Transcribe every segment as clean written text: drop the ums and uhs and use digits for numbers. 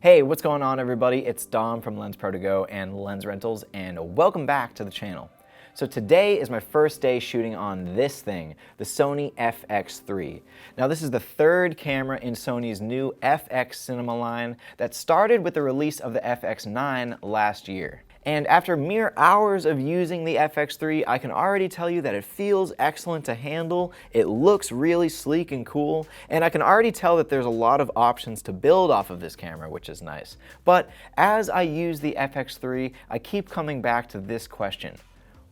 Hey, what's going on everybody? It's Dom from Lensprotogo and Lens Rentals, and welcome back to the channel. So today is my first day shooting on this thing, the Sony FX3. Now this is the third camera in Sony's new FX cinema line that started with the release of the FX9 last year. And after mere hours of using the FX3, I can already tell you that it feels excellent to handle, it looks really sleek and cool, and I can already tell that there's a lot of options to build off of this camera, which is nice. But as I use the FX3, I keep coming back to this question.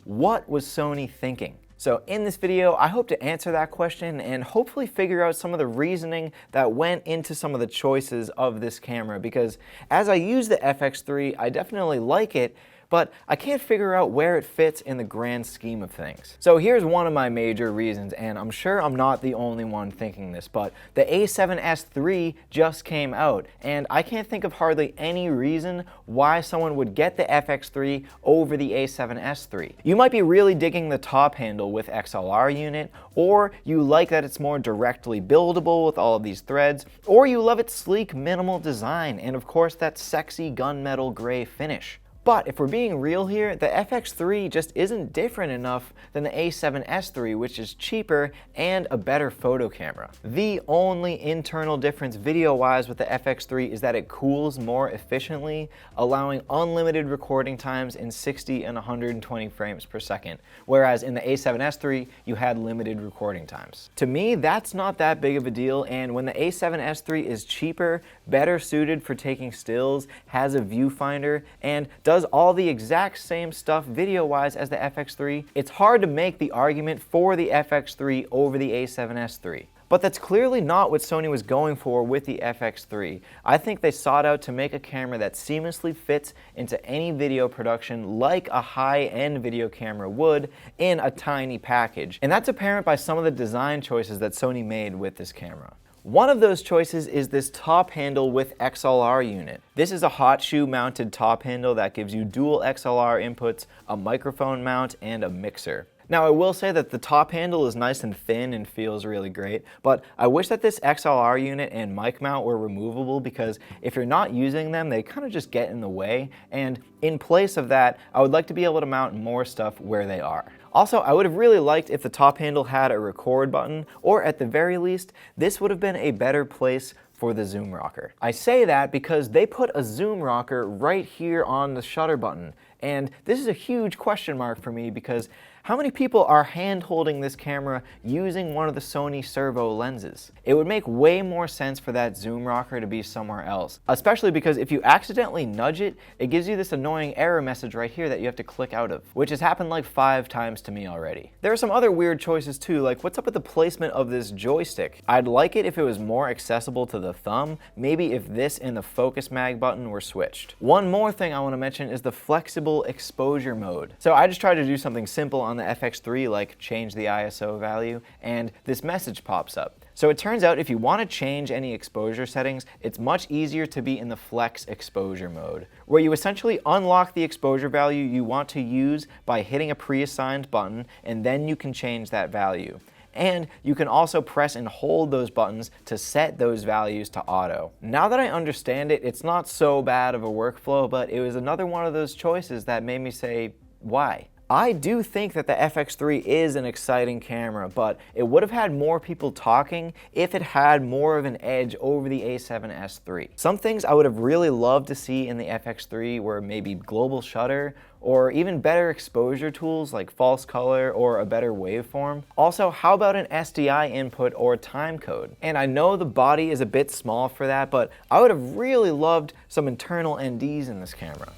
What was Sony thinking? So in this video, I hope to answer that question and hopefully figure out some of the reasoning that went into some of the choices of this camera, because as I use the FX3, I definitely like it, but I can't figure out where it fits in the grand scheme of things. So here's one of my major reasons, and I'm sure I'm not the only one thinking this, but the A7S III just came out, and I can't think of hardly any reason why someone would get the FX3 over the A7S III. You might be really digging the top handle with XLR unit, or you like that it's more directly buildable with all of these threads, or you love its sleek, minimal design, and of course that sexy gunmetal gray finish. But if we're being real here, the FX3 just isn't different enough than the A7S III, which is cheaper and a better photo camera. The only internal difference video-wise with the FX3 is that it cools more efficiently, allowing unlimited recording times in 60 and 120 frames per second, whereas in the A7S III, you had limited recording times. To me, that's not that big of a deal, and when the A7S III is cheaper, better suited for taking stills, has a viewfinder, and does all the exact same stuff video-wise as the FX3, it's hard to make the argument for the FX3 over the A7S III. But that's clearly not what Sony was going for with the FX3. I think they sought out to make a camera that seamlessly fits into any video production like a high-end video camera would in a tiny package. And that's apparent by some of the design choices that Sony made with this camera. One of those choices is this top handle with XLR unit. This is a hot shoe mounted top handle that gives you dual XLR inputs, a microphone mount, and a mixer. Now I will say that the top handle is nice and thin and feels really great, but I wish that this XLR unit and mic mount were removable, because if you're not using them, they kind of just get in the way, and in place of that, I would like to be able to mount more stuff where they are. Also, I would have really liked if the top handle had a record button, or at the very least, this would have been a better place for the zoom rocker. I say that because they put a zoom rocker right here on the shutter button, and this is a huge question mark for me, because how many people are hand-holding this camera using one of the Sony servo lenses? It would make way more sense for that zoom rocker to be somewhere else, especially because if you accidentally nudge it, it gives you this annoying error message right here that you have to click out of, which has happened like 5 times to me already. There are some other weird choices too, like what's up with the placement of this joystick? I'd like it if it was more accessible to the thumb, maybe if this and the focus mag button were switched. One more thing I want to mention is the flexible exposure mode. So I just tried to do something simple on the FX3, like change the ISO value, and this message pops up. So it turns out if you want to change any exposure settings, it's much easier to be in the flex exposure mode, where you essentially unlock the exposure value you want to use by hitting a pre-assigned button, and then you can change that value. And you can also press and hold those buttons to set those values to auto. Now that I understand it, it's not so bad of a workflow, but it was another one of those choices that made me say, why? I do think that the FX3 is an exciting camera, but it would have had more people talking if it had more of an edge over the A7S III. Some things I would have really loved to see in the FX3 were maybe global shutter, or even better exposure tools like false color or a better waveform. Also, how about an SDI input or time code? And I know the body is a bit small for that, but I would have really loved some internal NDs in this camera.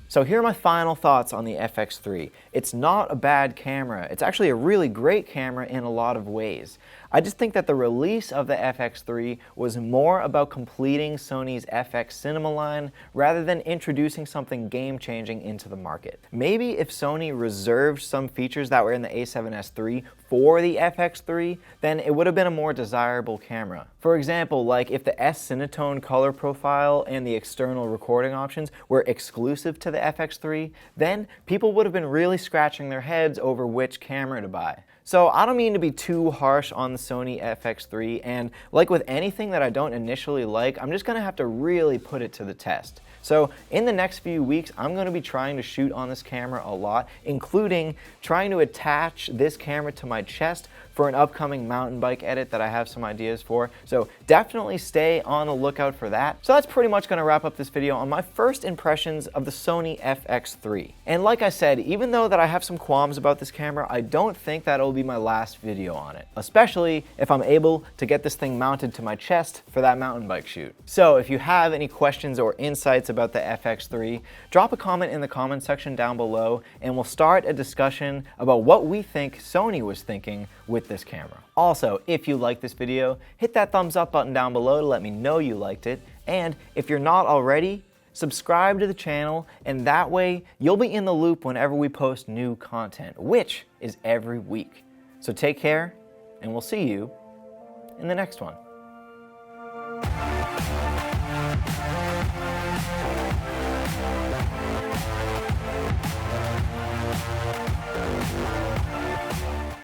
So here are my final thoughts on the FX3. It's not a bad camera. It's actually a really great camera in a lot of ways. I just think that the release of the FX3 was more about completing Sony's FX cinema line rather than introducing something game-changing into the market. Maybe if Sony reserved some features that were in the A7S III for the FX3, then it would have been a more desirable camera. For example, like if the S-Cinetone color profile and the external recording options were exclusive to the FX3, then people would have been really scratching their heads over which camera to buy. So I don't mean to be too harsh on the Sony FX3, and like with anything that I don't initially like, I'm just gonna have to really put it to the test. So in the next few weeks, I'm gonna be trying to shoot on this camera a lot, including trying to attach this camera to my chest for an upcoming mountain bike edit that I have some ideas for. So definitely stay on the lookout for that. So that's pretty much gonna wrap up this video on my first impressions of the Sony FX3. And like I said, even though that I have some qualms about this camera, I don't think that'll be my last video on it, especially if I'm able to get this thing mounted to my chest for that mountain bike shoot. So if you have any questions or insights about the FX3, drop a comment in the comment section down below and we'll start a discussion about what we think Sony was thinking with this camera. Also, if you like this video, hit that thumbs up button down below to let me know you liked it. And if you're not already, subscribe to the channel, and that way you'll be in the loop whenever we post new content, which is every week. So take care, and we'll see you in the next one.